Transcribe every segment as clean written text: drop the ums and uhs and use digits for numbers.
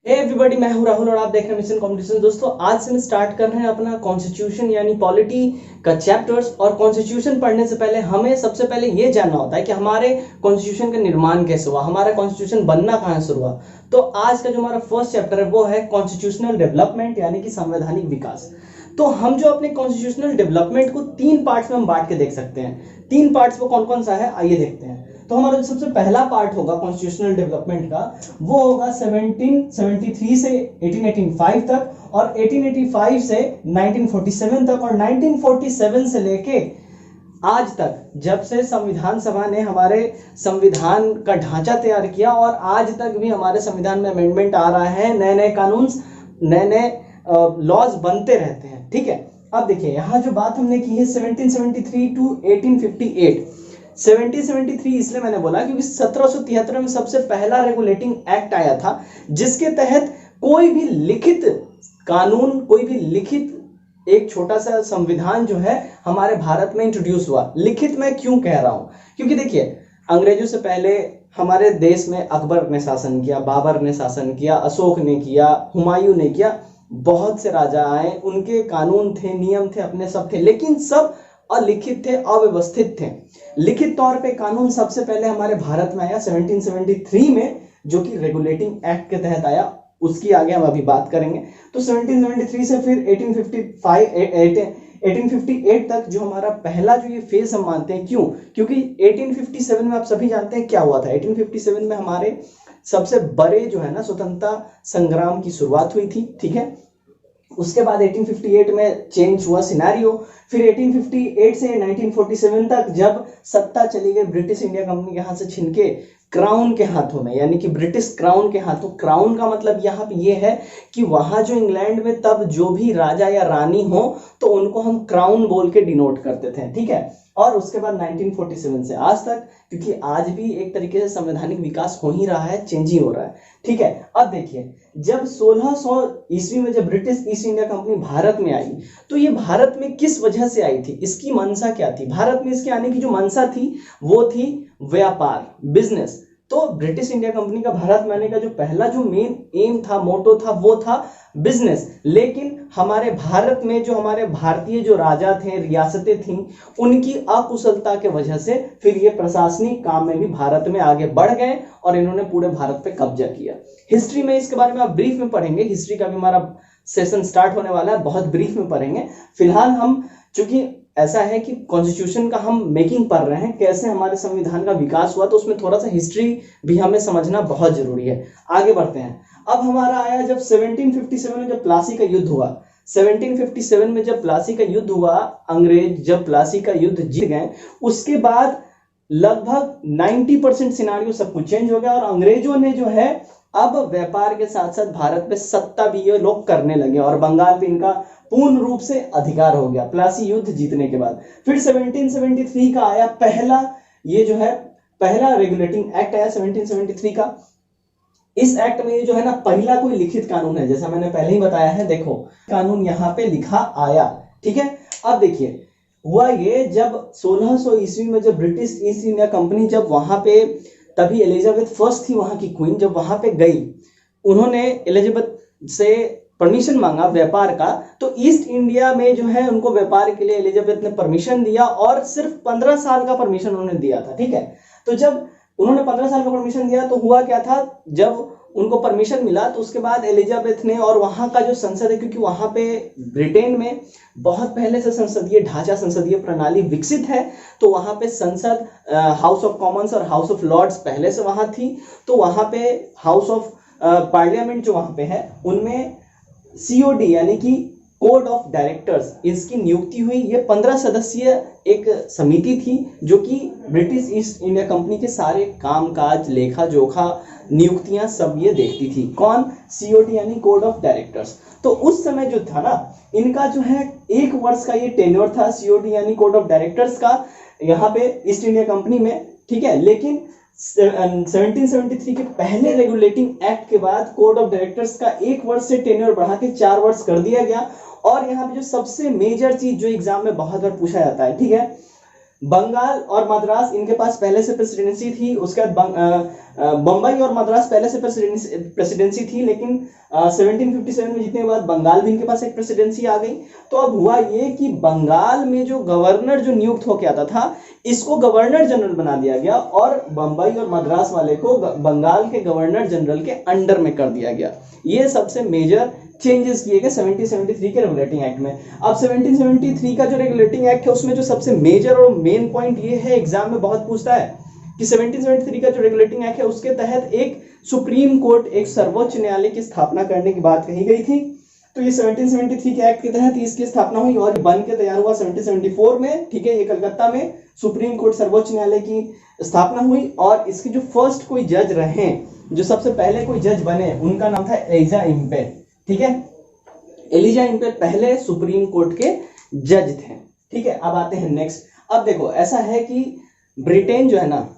Hey everybody, मैं हूं राहुल और आप देख रहे हैं मिशन कॉम्पिटिशन। दोस्तों, आज से हम स्टार्ट कर रहे हैं अपना कॉन्स्टिट्यूशन यानी पॉलिटी का चैप्टर्स। और कॉन्स्टिट्यूशन पढ़ने से पहले हमें सबसे पहले ये जानना होता है कि हमारे कॉन्स्टिट्यूशन का निर्माण कैसे हुआ, हमारा कॉन्स्टिट्यूशन बनना कहां से शुरू हुआ। तो आज का जो हमारा फर्स्ट चैप्टर है वो है कॉन्स्टिट्यूशनल डेवलपमेंट यानी कि संवैधानिक विकास। तो हम जो अपने कॉन्स्टिट्यूशनल डेवलपमेंट को तीन पार्ट्स में हम बांट के देख सकते हैं। तीन पार्ट्स वो कौन कौन सा है, आइए देखते हैं। तो हमारा जो सबसे पहला पार्ट होगा कॉन्स्टिट्यूशनल डेवलपमेंट का वो होगा 1773 से 1885 तक और 1885 से 1947 तक और 1947 से लेके आज तक, जब से संविधान सभा ने हमारे संविधान का ढांचा तैयार किया और आज तक भी हमारे संविधान में अमेंडमेंट आ रहा है, नए नए कानून नए नए लॉज बनते रहते हैं। ठीक है, अब देखिए यहाँ जो बात हमने की है 1773 टू 1858। 1773 इसलिए मैंने बोला क्योंकि 1773 में सबसे पहला रेगुलेटिंग एक्ट आया था जिसके तहत कोई भी लिखित कानून, कोई भी लिखित एक छोटा सा संविधान जो है हमारे भारत में इंट्रोड्यूस हुआ। लिखित मैं क्यों कह रहा हूं, क्योंकि देखिए अंग्रेजों से पहले हमारे देश में अकबर ने शासन किया, बाबर ने शासन किया, अशोक ने किया, हुमायूं ने किया, बहुत से राजा आए, उनके कानून थे, नियम थे, अपने सब थे, लेकिन सब अलिखित थे, अव्यवस्थित थे। लिखित तौर पे कानून सबसे पहले हमारे भारत में आया 1773 में, जो कि रेगुलेटिंग एक्ट के तहत आया। उसकी आगे हम अभी बात करेंगे। तो 1773 से फिर 1858 तक जो हमारा पहला जो ये फेज हम मानते हैं, क्यों, क्योंकि 1857 में आप सभी जानते हैं क्या हुआ था। 1857 में हमारे सबसे बड़े जो है ना स्वतंत्रता संग्राम की शुरुआत हुई थी। ठीक है, उसके बाद 1858 में चेंज हुआ सिनेरियो। फिर 1858 से 1947 तक जब सत्ता चली गई ब्रिटिश इंडिया कंपनी के हाथ से छीन के क्राउन के हाथों में, यानी कि ब्रिटिश क्राउन के हाथों। क्राउन का मतलब यहाँ पे ये है कि वहां जो इंग्लैंड में तब जो भी राजा या रानी हो तो उनको हम क्राउन बोल के डिनोट करते थे। ठीक है, और उसके बाद 1947 से आज तक, क्योंकि आज भी एक तरीके से संवैधानिक विकास हो ही रहा है, चेंज ही हो रहा है। ठीक है, अब देखिए जब 1600 ईस्वी में जब British east India company Bharat में आई तो ये भारत में किस वजह से आई थी, इसकी मंशा क्या थी। भारत में इसके आने की जो मंशा थी वो थी व्यापार, बिजनेस। तो ब्रिटिश इंडिया कंपनी का भारत में आने का जो पहला जो मेन एम था, मोटो था, वो था बिजनेस। लेकिन हमारे भारत में जो हमारे भारतीय जो राजा थे, रियासतें थीं, उनकी अकुशलता के वजह से फिर ये प्रशासनिक काम में भी भारत में आगे बढ़ गए और इन्होंने पूरे भारत पे कब्जा किया। हिस्ट्री में इसके बारे में आप ब्रीफ में पढ़ेंगे, हिस्ट्री का भी हमारा सेशन स्टार्ट होने वाला है, बहुत ब्रीफ में पढ़ेंगे। फिलहाल हम, चूंकि ऐसा है कि कॉन्स्टिट्यूशन का हम मेकिंग पढ़ रहे हैं, कैसे हमारे संविधान का विकास हुआ, तो उसमें थोड़ा सा हिस्ट्री भी हमें समझना बहुत जरूरी है। आगे बढ़ते हैं। अब हमारा आया जब 1757 में जब प्लासी का युद्ध हुआ। 1757 में जब प्लासी का युद्ध हुआ, अंग्रेज जब प्लासी का युद्ध जीत गए, उसके बाद लगभग 90% सिनारियो सब कुछ चेंज हो गया और अंग्रेजों ने जो है अब व्यापार के साथ साथ भारत पे सत्ता भी ये लोग करने लगे और बंगाल पे इनका पूर्ण रूप से अधिकार हो गया प्लासी युद्ध जीतने के बाद। फिर 1773 का आया पहला, ये जो है पहला रेगुलेटिंग एक्ट आया 1773 का। इस एक्ट में ये जो है ना पहला कोई लिखित कानून है, जैसा मैंने पहले ही बताया है। देखो कानून यहाँ पे लिखा आया। ठीक है, अब देखिए हुआ ये जब 1600 ईस्वी में जब ब्रिटिश ईस्ट इंडिया कंपनी जब वहां पे, तभी एलिजाबेथ फर्स्ट थी वहां की क्वीन, जब वहां पे गई, उन्होंने एलिजाबेथ से परमिशन मांगा व्यापार का। तो ईस्ट इंडिया में जो है उनको व्यापार के लिए एलिजाबेथ ने परमिशन दिया और सिर्फ 15 साल का परमिशन उन्होंने दिया था। ठीक है, तो जब उन्होंने 15 साल का परमिशन दिया तो हुआ क्या था, जब उनको परमिशन मिला तो उसके बाद एलिजाबेथ ने, और वहां का जो संसद है, क्योंकि वहां पे ब्रिटेन में बहुत पहले से संसदीय ढांचा, संसदीय प्रणाली विकसित है, तो वहां पे संसद, हाउस ऑफ कॉमन्स और हाउस ऑफ लॉर्ड्स पहले से वहां थी। तो वहां पे हाउस ऑफ पार्लियामेंट जो वहां पे है उनमें सीओडी यानी कि कोड ऑफ डायरेक्टर्स, इसकी नियुक्ति हुई। ये 15 सदस्यीय एक समिति थी जो कि ब्रिटिश ईस्ट इंडिया कंपनी के सारे कामकाज, लेखा जोखा, नियुक्तियां सब ये देखती थी। कौन? सीओडी यानी कोड ऑफ डायरेक्टर्स। तो उस समय जो था ना, इनका जो है 1 वर्ष का ये टेन्योर था सीओडी यानी कोड ऑफ डायरेक्टर्स का यहाँ पे ईस्ट इंडिया कंपनी में। ठीक है, लेकिन 1773 के पहले रेगुलेटिंग एक्ट के बाद कोड ऑफ डायरेक्टर्स का 1 वर्ष से टेन्योर बढ़ा के 4 वर्ष कर दिया गया। और यहाँ पे जो सबसे मेजर चीज जो एग्जाम में बहुत बार पूछा जाता है, ठीक है, बंगाल और मद्रास इनके पास पहले से प्रेसिडेंसी थी। उसके बाद बम्बई और मद्रास पहले से प्रेसिडेंसी थी, लेकिन 1757 में जीतने के बाद बंगाल भी इनके पास एक प्रेसिडेंसी आ गई। तो अब हुआ ये कि बंगाल में जो गवर्नर जो नियुक्त होकर आता था, इसको गवर्नर जनरल बना दिया गया और बंबई और मद्रास वाले को बंगाल के गवर्नर जनरल के अंडर में कर दिया गया। ये सबसे मेजर चेंजेस किए गए 1773 के रेगुलेटिंग एक्ट में। अब 1773 का जो रेगुलेटिंग एक्ट है उसमें जो सबसे मेजर और मेन पॉइंट ये है, एग्जाम में बहुत पूछता है कि 1773 का जो रेगुलेटिंग एक्ट है उसके तहत एक सुप्रीम कोर्ट, एक सर्वोच्च न्यायालय की स्थापना करने की बात कही गई थी। तो ये 1773 के एक्ट के तहत इसकी स्थापना हुई और बन के तैयार हुआ 1774 में, ठीक है। ये कलकत्ता में सुप्रीम कोर्ट सर्वोच्च न्यायालय की स्थापना हुई और इसके जो फर्स्ट कोई जज रहे, जो सबसे पहले कोई जज बने, उनका नाम था एलिजा इम्पे, ठीक है। एलिजा इम्पे पहले सुप्रीम कोर्ट के जज थे, ठीक है। अब आते हैं नेक्स्ट। अब देखो ऐसा है कि ब्रिटेन जो है ना,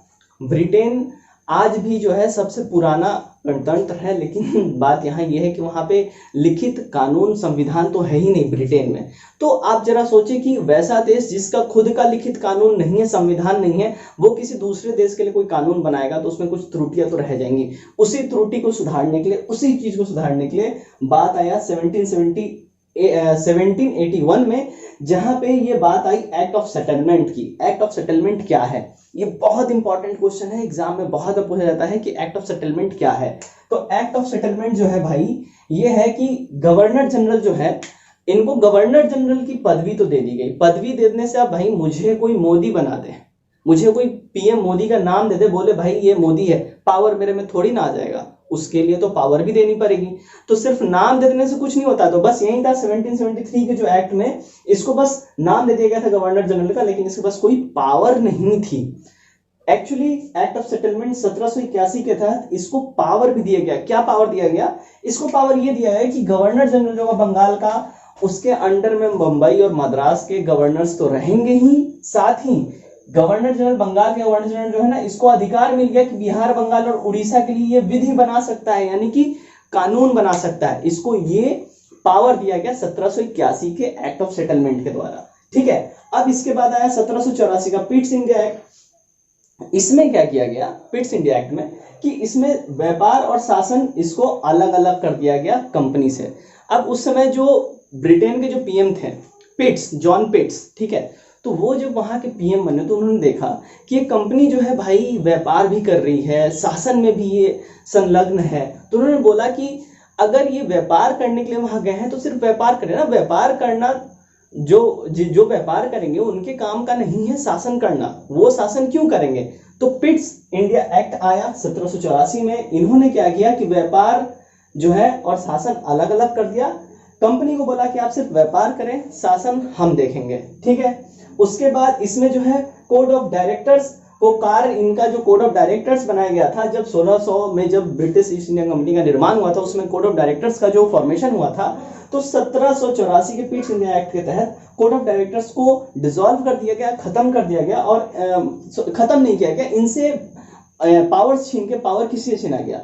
ब्रिटेन आज भी जो है सबसे पुराना गणतंत्र है, लेकिन बात यहाँ ये है कि वहाँ पे लिखित कानून संविधान तो है ही नहीं ब्रिटेन में। तो आप जरा सोचिए कि वैसा देश जिसका खुद का लिखित कानून नहीं है, संविधान नहीं है, वो किसी दूसरे देश के लिए कोई कानून बनाएगा तो उसमें कुछ त्रुटियां तो रह जाएंगी। उसी त्रुटि को सुधारने के लिए, उसी चीज को सुधारने के लिए बात आया 1781 में, जहां पे ये बात आई एक्ट ऑफ सेटलमेंट की। एक्ट ऑफ सेटलमेंट क्या है, ये बहुत इंपॉर्टेंट क्वेश्चन है, एग्जाम में बहुत पूछा जाता है कि एक्ट ऑफ सेटलमेंट क्या है। तो एक्ट ऑफ सेटलमेंट जो है भाई, ये है कि गवर्नर जनरल जो है, इनको गवर्नर जनरल की पदवी तो दे दी गई। पदवी देने से अब भाई मुझे कोई मोदी बना दे, मुझे कोई पीएम मोदी का नाम दे दे, बोले भाई ये मोदी है, पावर मेरे में थोड़ी ना आ जाएगा, उसके लिए तो पावर भी देनी पड़ेगी। तो सिर्फ नाम दे देने से कुछ नहीं होता। तो बस यही था 1773 के जो एक्ट में, इसको बस नाम दे दिया गया था गवर्नर जनरल का, लेकिन इसके पास कोई पावर नहीं थी। एक्चुअली एक्ट ऑफ सेटलमेंट 1781 के तहत इसको पावर भी दिया गया। क्या पावर दिया गया? इसको पावर ये दिया है कि गवर्नर जनरल जो बंगाल का, उसके अंडर में बंबई और मद्रास के गवर्नर्स तो रहेंगे ही, साथ ही गवर्नर जनरल, बंगाल के गवर्नर जनरल जो है ना, इसको अधिकार मिल गया कि बिहार, बंगाल और उड़ीसा के लिए ये विधि बना सकता है, यानी कि कानून बना सकता है। इसको ये पावर दिया गया 1781 के एक्ट ऑफ सेटलमेंट के द्वारा, ठीक है। अब इसके बाद आया 1784 का पिट्स इंडिया एक्ट। इसमें क्या किया गया पिट्स इंडिया एक्ट में, कि इसमें व्यापार और शासन इसको अलग अलग कर दिया गया कंपनी से। अब उस समय जो ब्रिटेन के जो पीएम थे, पिट्स, जॉन पिट्स, ठीक है, तो वो जब वहां के पीएम बने तो उन्होंने देखा कि ये कंपनी जो है भाई व्यापार भी कर रही है, शासन में भी ये संलग्न है। तो उन्होंने बोला कि अगर ये व्यापार करने के लिए वहां गए हैं तो सिर्फ व्यापार करें ना, व्यापार करना जो व्यापार करेंगे उनके काम का नहीं है शासन करना, वो शासन क्यों करेंगे। तो पिट्स इंडिया एक्ट आया 1784 में। इन्होंने क्या किया कि व्यापार जो है और शासन अलग अलग कर दिया। कंपनी को बोला कि आप सिर्फ व्यापार करें, शासन हम देखेंगे, ठीक है। उसके बाद इसमें जो है कोड ऑफ डायरेक्टर्स को इनका जो कोड ऑफ डायरेक्टर्स बनाया गया था, जब 1600 में जब ब्रिटिश ईस्ट इंडिया कंपनी का निर्माण हुआ था, उसमें कोड ऑफ डायरेक्टर्स का जो फॉर्मेशन हुआ था, तो 1784 के पिट्स इंडिया एक्ट के तहत कोड ऑफ डायरेक्टर्स को डिसॉल्व कर दिया गया, खत्म कर दिया गया। और खत्म नहीं किया गया, इनसे पावर्स छीन के, पावर किसी से छीना गया,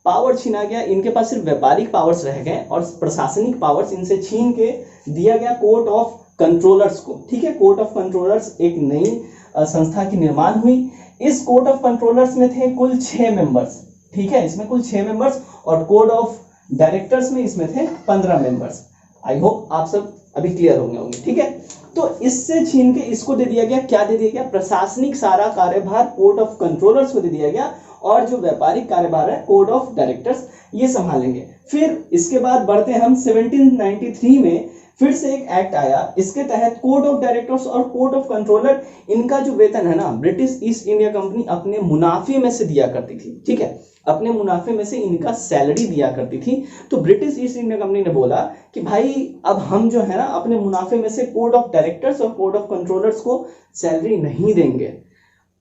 पावर छीना गया, इनके पास सिर्फ व्यापारिक पावर्स रह गए और प्रशासनिक पावर्स इनसे छीन के दिया गया कोर्ट ऑफ कंट्रोलर्स को, ठीक है। कोर्ट ऑफ कंट्रोलर्स एक नई संस्था की निर्माण हुई। इस कोर्ट ऑफ कंट्रोलर्स में थे कुल 6 मेंबर्स, ठीक है, इसमें कुल 6 मेंबर्स, और कोड ऑफ डायरेक्टर्स में इसमें थे 15 मेंबर्स। आई होप आप सब अभी क्लियर होंगे, ठीक है। तो इससे छीन के इसको दे दिया गया, क्या दे दिया गया, प्रशासनिक सारा कार्यभार कोर्ट ऑफ कंट्रोलर्स को दे दिया गया, और जो व्यापारिक कार्यभार है कोड ऑफ डायरेक्टर्स ये संभालेंगे। फिर इसके बाद बढ़ते हम 1793 में फिर से एक एक्ट आया। इसके तहत कोड ऑफ डायरेक्टर्स और कोड ऑफ कंट्रोलर, इनका जो वेतन है ना, ब्रिटिश ईस्ट इंडिया कंपनी अपने मुनाफे में से दिया करती थी, ठीक है, अपने मुनाफे में से इनका सैलरी दिया करती थी। तो ब्रिटिश ईस्ट इंडिया कंपनी ने बोला कि भाई अब हम जो है ना अपने मुनाफे में से कोड ऑफ डायरेक्टर्स और कोड ऑफ कंट्रोलर्स को सैलरी नहीं देंगे।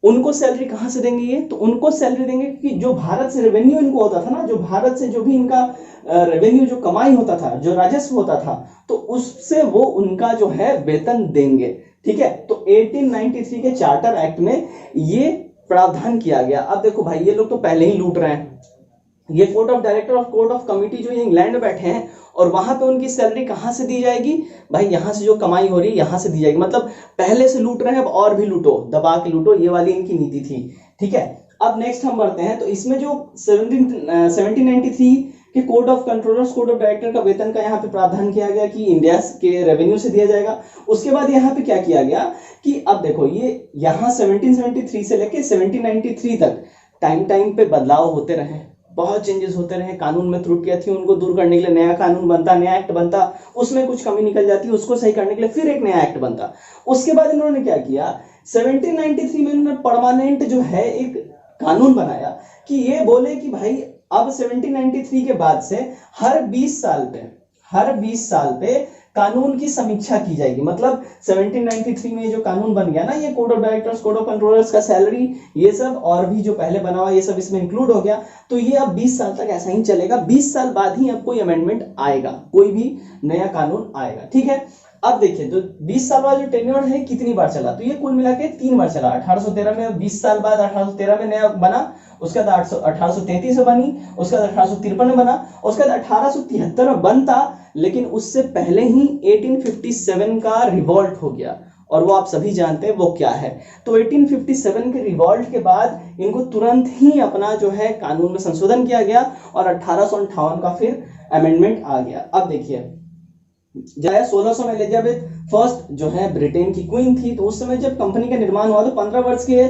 उनको सैलरी कहां से देंगे ये? तो उनको सैलरी देंगे कि जो भारत से रेवेन्यू इनको होता था ना, जो भारत से जो भी इनका रेवेन्यू जो कमाई होता था, जो राजस्व होता था, तो उससे वो उनका जो है वेतन देंगे, ठीक है। तो 1893 के चार्टर एक्ट में ये प्रावधान किया गया। अब देखो भाई, ये लोग तो पहले ही लूट रहे हैं। ये कोर्ट ऑफ डायरेक्टर और कोर्ट ऑफ कमिटी जो ये इंग्लैंड में बैठे हैं, और वहां पे उनकी सैलरी कहां से दी जाएगी भाई? यहां से जो कमाई हो रही है यहां से दी जाएगी। मतलब पहले से लूट रहे हैं, अब और भी लूटो, दबा के लूटो, ये वाली इनकी नीति थी, ठीक है। अब नेक्स्ट हम बढ़ते हैं, तो इसमें जो 1793 कि code of controllers, code of director का वेतन का यहाँ पे प्रावधान किया गया कि इंडिया के रेवेन्यू से दिया जाएगा। उसके बाद यहाँ पे क्या किया गया कि अब देखो ये यहाँ 1773 से लेके 1793 तक टाइम पे बदलाव होते रहे, बहुत चेंजेस होते रहे, कानून में त्रुटियां थी उनको दूर करने के लिए नया कानून बनता, नया एक्ट बनता, उसमें कुछ कमी निकल जाती, उसको सही करने के लिए फिर एक नया एक्ट बनता। उसके बाद इन्होंने क्या किया, 1793 में इन्होंने परमानेंट जो है एक कानून बनाया कि ये बोले कि भाई अब 1793 के बाद से हर 20 साल पे कानून की समीक्षा की जाएगी। मतलब 1793 में जो कानून बन गया ना, ये code of directors, code of controllers का सैलरी, ये सब और भी जो पहले बना हुआ ये सब इसमें इंक्लूड हो गया। तो ये अब 20 साल तक ऐसा ही चलेगा, 20 साल बाद ही अब कोई अमेंडमेंट आएगा, कोई भी नया कानून आएगा, ठीक है। अब देखिए तो 20 साल बाद जो टेन्योर है कितनी बार चला, तो ये कुल मिला के 3 बार चला। 1813 में 20 साल बाद 1813 में नया बना, उसके बाद 1833 में बनी, उसके बाद 1853 में बना, उसके बाद 1873 में बनता, लेकिन उससे पहले ही 1857 का रिवॉल्ट हो गया, और वो आप सभी जानते हैं वो क्या है। तो 1857 के रिवॉल्ट के बाद इनको तुरंत ही अपना जो है कानून में संशोधन किया गया और 1858 का फिर अमेंडमेंट आ गया। अब देखिए 1600 में एलिजाबेथ फर्स्ट जो है ब्रिटेन की क्वीन थी, तो उस समय जब कंपनी का निर्माण हुआ तो 15 वर्ष के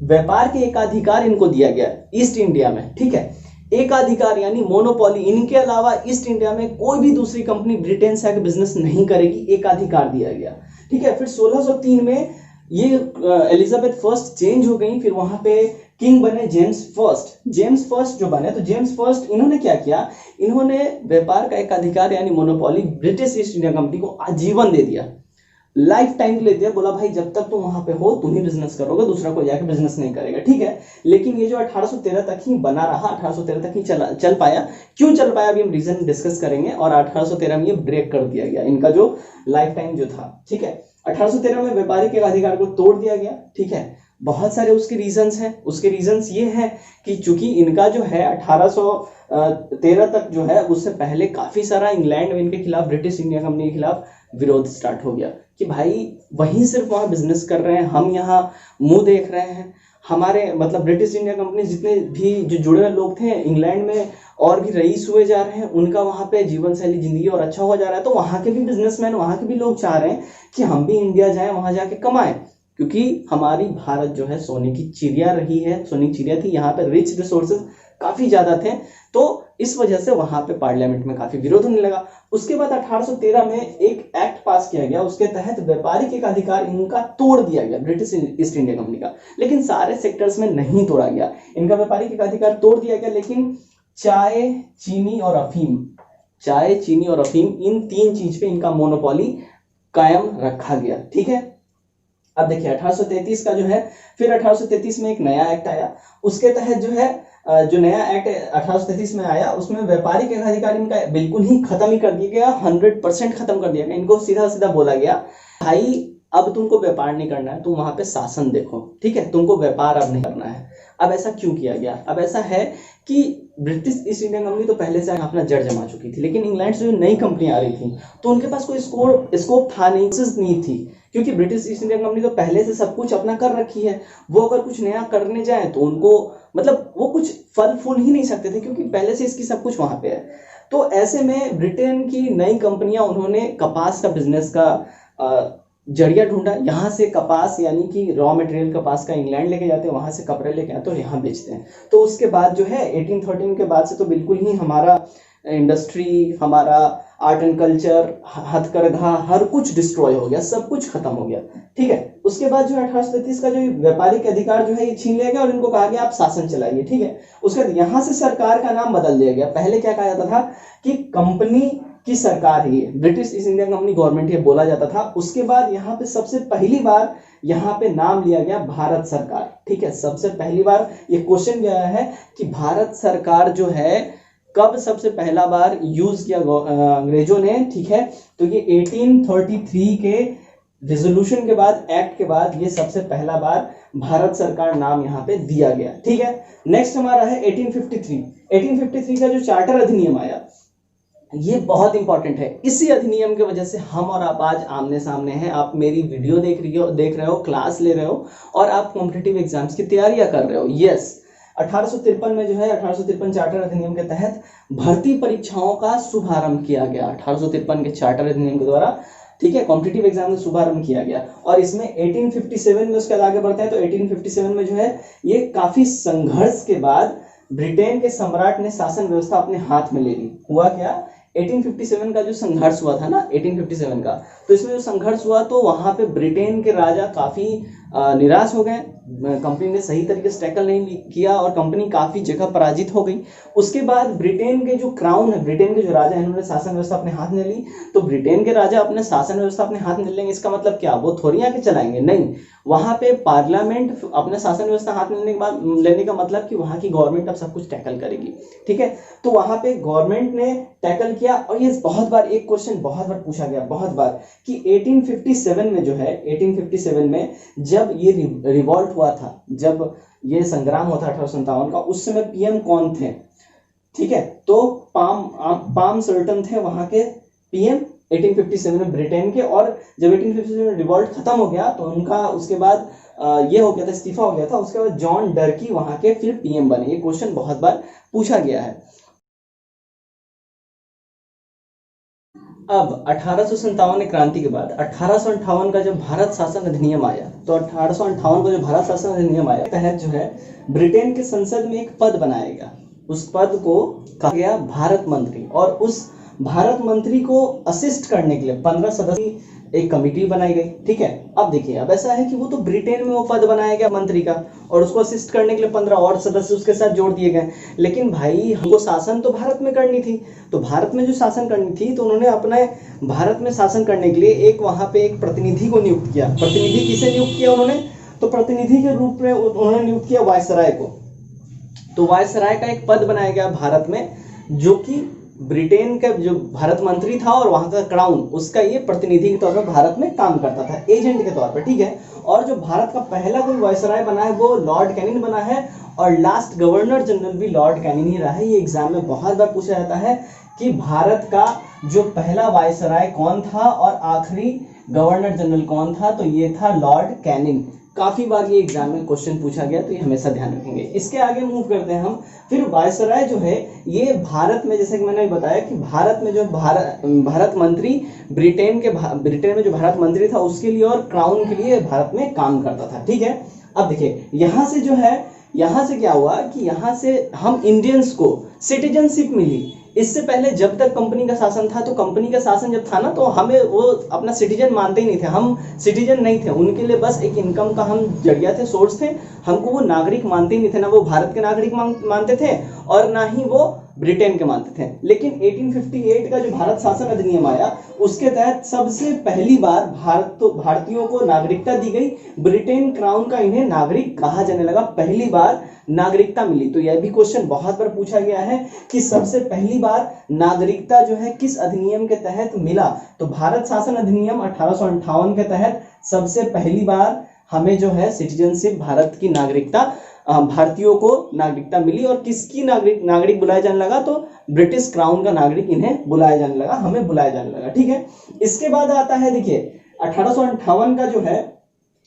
व्यापार के एकाधिकार इनको दिया गया ईस्ट इंडिया में, ठीक है। एकाधिकार यानी मोनोपोली, इनके अलावा ईस्ट इंडिया में कोई भी दूसरी कंपनी ब्रिटेन से आके बिजनेस नहीं करेगी, एकाधिकार दिया गया, ठीक है। फिर 1603 में ये एलिजाबेथ फर्स्ट चेंज हो गई, फिर वहां पे किंग बने जेम्स फर्स्ट जो बने। तो जेम्स फर्स्ट इन्होंने क्या किया, इन्होंने व्यापार का एक अधिकार यानी monopoly British east India company को आजीवन दे दिया, लाइफ टाइम ले दिया। बोला भाई जब तक तुम वहां पे हो तुम ही बिजनेस करोगे, दूसरा कोई जाके बिजनेस नहीं करेगा, ठीक है। लेकिन ये जो 1813 तक ही बना रहा, 1813 तक ही चल पाया। क्यों चल पाया अभी हम रीजन डिस्कस करेंगे, और 1813 में ये ब्रेक कर दिया गया, इनका जो लाइफ टाइम जो था, ठीक है। 1813 में व्यापारिक अधिकार को तोड़ दिया गया, ठीक है। बहुत सारे उसके रीजंस हैं, उसके रीजंस ये हैं कि चूंकि इनका जो है 1813 तक जो है उससे पहले काफी सारा इंग्लैंड में इनके खिलाफ, ब्रिटिश इंडिया कंपनी के खिलाफ विरोध स्टार्ट हो गया कि भाई वहीं सिर्फ वहां बिजनेस कर रहे हैं, हम यहाँ मुंह देख रहे हैं। हमारे मतलब ब्रिटिश इंडिया कंपनी जितने भी जो जुड़े हुए लोग थे इंग्लैंड में और भी रईस हुए जा रहे हैं, उनका वहां पे जीवन शैली जिंदगी और अच्छा हो जा रहा है, तो वहां के भी बिजनेसमैन, वहां के भी लोग चाह रहे हैं कि हम भी इंडिया जाएं, वहां जाके कमाएं, क्योंकि हमारी भारत जो है सोने की चिड़िया रही है, सोने की चिड़िया थी, यहाँ पे रिच रिसोर्सेज काफी ज्यादा थे, तो इस वजह से वहां पे पार्लियामेंट में काफी विरोध होने लगा। उसके बाद 1813 में एक एक्ट पास किया गया, उसके तहत व्यापारिक एक अधिकार इनका तोड़ दिया गया ब्रिटिश ईस्ट इंडिया कंपनी का, लेकिन सारे सेक्टर्स में नहीं तोड़ा गया। इनका व्यापारिक एक अधिकार तोड़ दिया गया, लेकिन चाय, चीनी और अफीम इन 3 चीज पे इनका मोनोपोली कायम रखा गया, ठीक है। अब देखिए 1833 का जो है, फिर 1833 में एक नया एक्ट आया, उसके तहत जो है जो नया एक्ट 1833 में आया उसमें व्यापारिक अधिकार इनका बिल्कुल ही खत्म ही कर दिया गया, 100% खत्म कर दिया गया। इनको सीधा सीधा बोला गया भाई अब तुमको व्यापार नहीं करना है, तुम वहां पे शासन देखो, ठीक है, तुमको व्यापार अब नहीं करना है। अब ऐसा क्यों किया गया, अब ऐसा है कि ब्रिटिश ईस्ट इंडिया कंपनी तो पहले से अपना जड़ जमा चुकी थी, लेकिन इंग्लैंड से जो नई कंपनी आ रही थी तो उनके पास कोई स्कोप था नहीं थी, क्योंकि ब्रिटिश ईस्ट इंडिया कंपनी तो पहले से सब कुछ अपना कर रखी है। वो अगर कुछ नया करने जाए तो उनको मतलब वो कुछ फल फूल ही नहीं सकते थे, क्योंकि पहले से इसकी सब कुछ वहां पे है। तो ऐसे में ब्रिटेन की नई कंपनियां, उन्होंने कपास का बिजनेस का जरिया ढूंढा। यहाँ से कपास यानी कि रॉ मटेरियल कपास का इंग्लैंड लेके जाते हैं, वहां से कपड़े लेके आते हैं और यहाँ बेचते हैं। तो उसके बाद जो है 1813 के बाद से तो बिल्कुल ही हमारा इंडस्ट्री, हमारा आर्ट एंड कल्चर, हथकरघा, हर कुछ डिस्ट्रॉय हो गया, सब कुछ खत्म हो गया, ठीक है। उसके बाद जो 1833 का जो व्यापारिक अधिकार जो है ये छीन लिया गया और इनको कहा गया आप शासन चलाइए, ठीक है। उसके बाद यहाँ से सरकार का नाम बदल दिया गया। पहले क्या कहा जाता था कि कंपनी की सरकार ही है, British east India company government ये बोला जाता था। उसके बाद यहाँ पे सबसे पहली बार यहाँ पे नाम लिया गया भारत सरकार, ठीक है। सबसे पहली बार ये क्वेश्चन भी आया है कि भारत सरकार जो है कब सबसे पहला बार यूज किया अंग्रेजों ने, ठीक है। तो ये 1833 के रेजोल्यूशन के बाद, एक्ट के बाद ये सबसे पहला बार भारत सरकार नाम यहाँ पे दिया गया, ठीक है। नेक्स्ट हमारा है 1853 का जो चार्टर अधिनियम आया, ये बहुत इंपॉर्टेंट है। इसी अधिनियम की वजह से हम और आप आज आमने सामने हैं। आप मेरी वीडियो देख रहे हो, क्लास ले रहे हो और आप कॉम्पिटिटिव एग्जाम्स की तैयारियां कर रहे हो। यस, 1853 में जो है 1853 चार्टर अधिनियम के तहत भर्ती परीक्षाओं का शुभारंभ किया गया। 1853 के चार्टर अधिनियम के द्वारा, ठीक है, कॉम्पिटिटिव एग्जाम का शुभारंभ किया गया। और इसमें 1857 में उसके आगे बढ़ते हैं तो 1857 में जो है ये काफी संघर्ष के बाद ब्रिटेन के सम्राट ने शासन व्यवस्था अपने हाथ में ले ली। हुआ क्या, 1857 का जो संघर्ष हुआ था ना 1857 का, तो इसमें जो संघर्ष हुआ तो वहां पे ब्रिटेन के राजा काफी निराश हो गए। कंपनी ने सही तरीके से टैकल नहीं किया और कंपनी काफी जगह पराजित हो गई। उसके बाद ब्रिटेन के जो क्राउन है, ब्रिटेन के जो राजा हैं, उन्होंने शासन व्यवस्था अपने हाथ में ली। तो ब्रिटेन के राजा अपने शासन व्यवस्था अपने हाथ में लेंगे, इसका मतलब क्या, वो थोड़ी आके चलाएंगे, नहीं, वहां पे पार्लियामेंट अपने शासन व्यवस्था हाथ में लेने के बाद, लेने का मतलब कि वहां की गवर्नमेंट अब सब कुछ टैकल करेगी, ठीक है। तो वहां पे गवर्नमेंट ने टैकल किया। और ये बहुत बार एक क्वेश्चन बहुत बार पूछा गया, बहुत बार, कि 1857 में जो है 1857 में जब ये रिवॉल्ट हुआ था, जब ये संग्राम हुआ था 1857 का, उस समय पीएम कौन थे, ठीक है। तो पाम सल्टन थे वहां के पीएम 1857 में ब्रिटेन के। और जब 1857 में रिवॉल्ट खत्म हो गया तो उनका उसके बाद ये हो गया था, इस्तीफा हो गया था। उसके बाद जॉन डर्की वहां के फिर पीएम बने। ये क्वेश्चन बहुत बार पूछा गया है। अब 1857 क्रांति के बाद 1858 का जब भारत शासन अधिनियम आया, तो 1858 का जो भारत शासन अधिनियम आया, तहत जो है ब्रिटेन के संसद में एक पद बनाया गया। उस पद को कहा गया भारत मंत्री। और उस भारत मंत्री को असिस्ट करने के लिए 15 सदस्यीय एक कमिटी बनाई गई, ठीक है। अब देखिए, अब ऐसा है कि वो तो ब्रिटेन में वो पद बनाया गया मंत्री का, और उसको असिस्ट करने के लिए 15 और सदस्य उसके साथ जोड़ दिए गए। लेकिन भाई हमको शासन तो भारत में करनी थी, तो भारत में जो शासन करनी थी तो उन्होंने अपने भारत में शासन करने के लिए एक वहां पे एक प्रतिनिधि को नियुक्त किया। प्रतिनिधि किसे नियुक्त किया उन्होंने, तो प्रतिनिधि के रूप में उन्होंने नियुक्त किया वायसराय को। तो वायसराय का एक पद बनाया गया भारत में, जो कि ब्रिटेन का जो भारत मंत्री था और वहां का क्राउन, उसका ये प्रतिनिधि के तौर पर भारत में काम करता था, एजेंट के तौर पर, ठीक है। और जो भारत का पहला कोई वायसराय बना है वो लॉर्ड कैनिंग बना है, और लास्ट गवर्नर जनरल भी लॉर्ड कैनिंग ही रहा है। ये एग्जाम में बहुत बार पूछा जाता है कि भारत का जो पहला वायसराय कौन था और आखिरी गवर्नर जनरल कौन था, तो ये था लॉर्ड कैनिंग। काफी बार ये एग्जाम में क्वेश्चन पूछा गया, तो ये हमेशा ध्यान रखेंगे। इसके आगे मूव करते हैं हम। फिर वायसराय जो है ये भारत में, जैसे कि मैंने बताया कि भारत में जो भारत मंत्री ब्रिटेन में जो भारत मंत्री था उसके लिए और क्राउन के लिए भारत में काम करता था, ठीक है। अब देखिए यहाँ से जो है, यहाँ से क्या हुआ कि यहाँ से हम इंडियंस को सिटीजनशिप मिली। इससे पहले जब तक कंपनी का शासन था, तो कंपनी का शासन जब था ना, तो हमें वो अपना सिटीजन मानते ही नहीं थे, हम सिटीजन नहीं थे, उनके लिए बस एक इनकम का हम जरिया थे, सोर्स थे। हमको वो नागरिक मानते ही नहीं थे, ना वो भारत के नागरिक मानते थे और ना ही वो ब्रिटेन के मानते थे। लेकिन 1858 का जो भारत शासन अधिनियम आया, उसके तहत सबसे पहली बार भारतीयों को नागरिकता दी गई। ब्रिटेन क्राउन का इन्हें नागरिक कहा जाने लगा, पहली बार नागरिकता मिली। तो यह भी क्वेश्चन बहुत बार पूछा गया है कि सबसे पहली बार नागरिकता जो है किस अधिनियम के तहत मिला, तो भारत शासन अधिनियम 1858 के तहत सबसे पहली बार हमें जो है सिटीजनशिप, भारत की नागरिकता, भारतीयों को नागरिकता मिली। और किसकी नागरिक बुलाया जाने लगा, तो ब्रिटिश क्राउन का नागरिक इन्हें बुलाया जाने लगा, हमें बुलाया जाने लगा, ठीक है। इसके बाद आता है, देखिए 1858 का जो है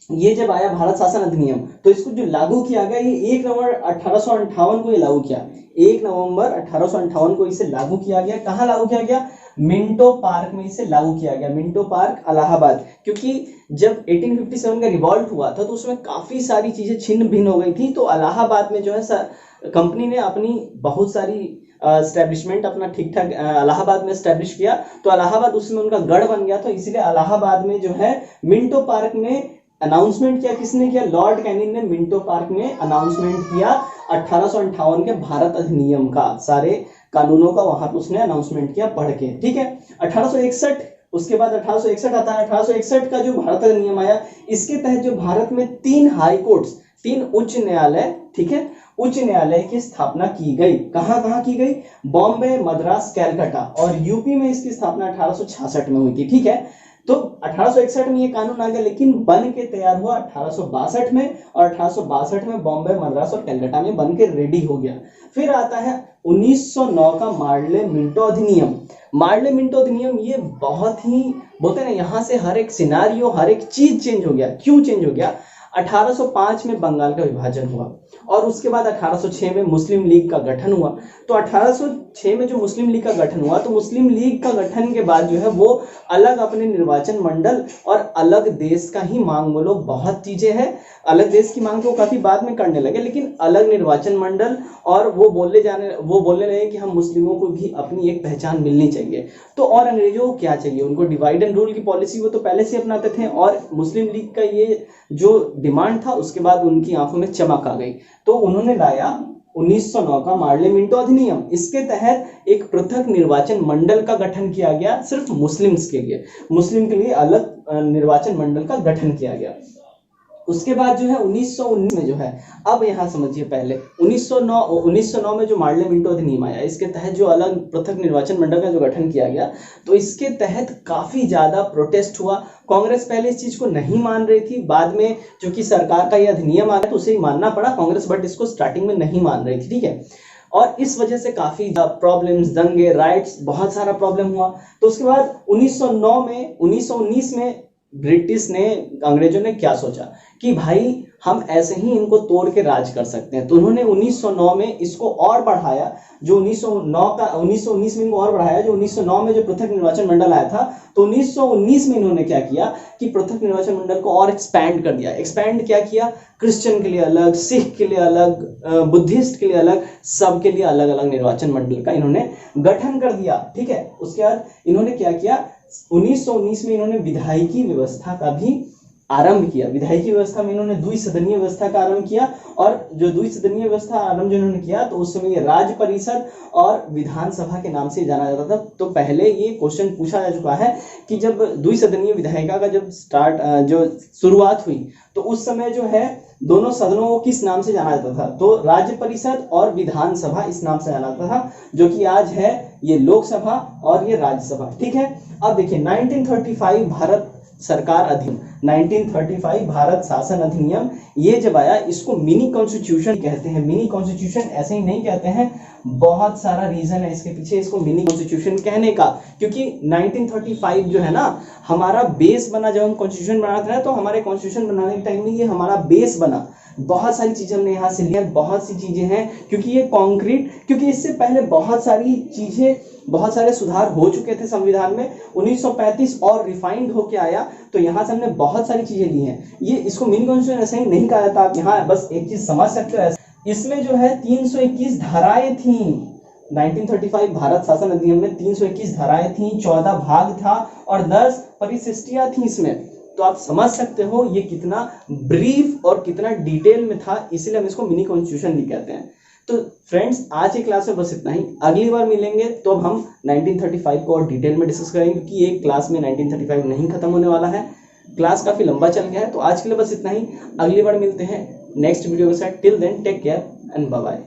ये जब आया भारत शासन अधिनियम, तो इसको जो लागू किया गया, ये 1 नवंबर 1858 को ये लागू किया। 1 नवंबर 1858 को इसे लागू किया गया। कहाँ लागू किया गया, मिंटो पार्क में इसे लागू किया गया। Minto park, Allahabad. क्योंकि जब 1857 का रिवॉल्ट हुआ था तो उसमें काफी सारी चीजें छिन्न भिन्न हो गई थी। तो इलाहाबाद में जो है कंपनी ने अपनी बहुत सारी एस्टेब्लिशमेंट अपना ठीक ठाक इलाहाबाद में एस्टेब्लिश किया। तो इलाहाबाद उसमें उनका गढ़ बन गया, तो इसलिए इलाहाबाद में जो है मिंटो पार्क में अनाउंसमेंट किया। किसने किया, लॉर्ड कैनिंग ने मिंटो पार्क में अनाउंसमेंट किया 1858 के भारत अधिनियम का, सारे कानूनों का वहां पर उसने अनाउंसमेंट किया पढ़ के, ठीक है। 1861, उसके बाद 1861 आता है। 1861 का जो भारत अधिनियम आया, इसके तहत जो भारत में 3 हाई कोर्ट्स, 3 उच्च न्यायालय, ठीक है, उच्च न्यायालय की स्थापना की गई। कहां की गई, बॉम्बे, मद्रास, कैलकाटा। और यूपी में इसकी स्थापना 1866 में हुई थी, ठीक है। तो 1861 में ये कानून आ गया, लेकिन बन के तैयार हुआ 1862 में, और 1862 में बॉम्बे, मद्रास और कलकत्ता में बन के रेडी हो गया। फिर आता है 1909 का मार्ले मिंटो अधिनियम। मार्ले मिंटो अधिनियम ये बहुत ही बोलते हैं ना, यहाँ से हर एक सिनारियो, हर एक चीज चेंज हो गया। क्यों चेंज हो गया, 1805 में बंगाल का विभाजन हुआ। और उसके बाद 1806 में मुस्लिम लीग का गठन हुआ। तो 1806 में जो मुस्लिम लीग का गठन हुआ, तो मुस्लिम लीग का गठन के बाद जो है वो अलग अपने निर्वाचन मंडल और अलग देश का ही मांग, वो लोग बहुत चीजें हैं, अलग देश की मांग तो काफी बाद में करने लगे, लेकिन अलग निर्वाचन मंडल, और वो बोलने लगे कि हम मुस्लिमों को भी अपनी एक पहचान मिलनी चाहिए। तो और अंग्रेजों को क्या चाहिए, उनको डिवाइड एंड रूल की पॉलिसी वो तो पहले से अपनाते थे, और मुस्लिम लीग का ये जो डिमांड था उसके बाद उनकी आंखों में चमक आ गई। तो उन्होंने लाया 1909 का मार्ले मिंटो अधिनियम। इसके तहत एक पृथक निर्वाचन मंडल का गठन किया गया, सिर्फ मुस्लिम्स के लिए, मुस्लिम के लिए अलग निर्वाचन मंडल का गठन किया गया। उसके बाद जो है 1919 में जो है, अब यहाँ समझिए, पहले 1909 में जो मार्ले मिंटो अधिनियम आया, इसके तहत जो अलग पृथक निर्वाचन मंडल का जो गठन किया गया, तो इसके तहत काफी ज्यादा प्रोटेस्ट हुआ। कांग्रेस पहले इस चीज को नहीं मान रही थी, बाद में चूंकि सरकार का यह अधिनियम आ गया तो उसे ही मानना पड़ा कांग्रेस, बट इसको स्टार्टिंग में नहीं मान रही थी, ठीक है। और इस वजह से काफी प्रॉब्लम्स, दंगे, राइट्स, बहुत सारा प्रॉब्लम हुआ। तो उसके बाद 1919 में ब्रिटिश ने, अंग्रेजों ने क्या सोचा कि भाई हम ऐसे ही इनको तोड़ के राज कर सकते हैं। तो उन्होंने 1909 में इसको और बढ़ाया, जो 1919 में इनको और बढ़ाया, जो 1909 में जो पृथक निर्वाचन मंडल आया था, तो 1919 में इन्होंने क्या किया कि पृथक निर्वाचन मंडल को और एक्सपैंड कर दिया। एक्सपैंड क्या किया, क्रिश्चियन के लिए अलग, सिख के लिए अलग, बुद्धिस्ट के लिए अलग, सबके लिए अलग अलग निर्वाचन मंडल का इन्होंने गठन कर दिया, ठीक है। उसके बाद इन्होंने क्या किया, 1919 में इन्होंने विधायिकी व्यवस्था का भी आरंभ किया। विधायिकी व्यवस्था में इन्होंने द्विसदनीय व्यवस्था का आरंभ किया, और जो द्विसदनीय व्यवस्था आरंभ जो इन्होंने किया, तो उस समय राज्य परिषद और विधानसभा के नाम से जाना जाता था। तो पहले ये क्वेश्चन पूछा जा चुका है कि जब द्विसदनीय विधायिका का जब जो शुरुआत हुई, तो उस समय जो है दोनों सदनों को किस नाम से जाना जाता था, तो राज्य परिषद और विधानसभा इस नाम से जाना जाता था, जो कि आज है ये लोकसभा और ये राज्यसभा, ठीक है। अब देखिए 1935 भारत सरकार अधिनियम, 1935 भारत शासन अधिनियम, ये जब आया, इसको मिनी कॉन्स्टिट्यूशन कहते हैं। मिनी कॉन्स्टिट्यूशन ऐसे ही नहीं कहते हैं, बहुत सारा रीजन है इसके पीछे इसको मिनी कॉन्स्टिट्यूशन कहने का, क्योंकि 1935 जो है ना हमारा बेस बना। जब हम कॉन्स्टिट्यूशन बनाते हैं तो हमारे कॉन्स्टिट्यूशन बनाने के टाइम में ये हमारा बेस बना, बहुत सारी चीजें हमने यहाँ से लिया, बहुत सी चीजें हैं, क्योंकि ये कॉन्क्रीट, क्योंकि इससे पहले बहुत सारी चीजें, बहुत सारे सुधार हो चुके थे संविधान में। 1935 और रिफाइंड होके आया, तो यहाँ से हमने बहुत सारी चीजें ली हैं। ये इसको मिनी कॉन्स्टिट्यूशन ऐसे ही नहीं कहा जाता। आप यहाँ बस एक चीज समझ सकते हो, इसमें जो है 321 धाराएं थी। 1935 भारत शासन अधिनियम में 321 धाराएं थी, 14 भाग था और 10 परिशिष्टियां थी इसमें। तो आप समझ सकते हो ये कितना ब्रीफ और कितना डिटेल में था, इसलिए हम इसको मिनी कॉन्स्टिट्यूशन भी कहते हैं। तो फ्रेंड्स, आज की क्लास में बस इतना ही। अगली बार मिलेंगे तो अब हम 1935 को और डिटेल में डिस्कस करेंगे, क्योंकि एक क्लास में 1935 नहीं खत्म होने वाला है, क्लास काफी लंबा चल गया है। तो आज के लिए बस इतना ही, अगली बार मिलते हैं नेक्स्ट वीडियो के साथ। Till then take care and bye bye.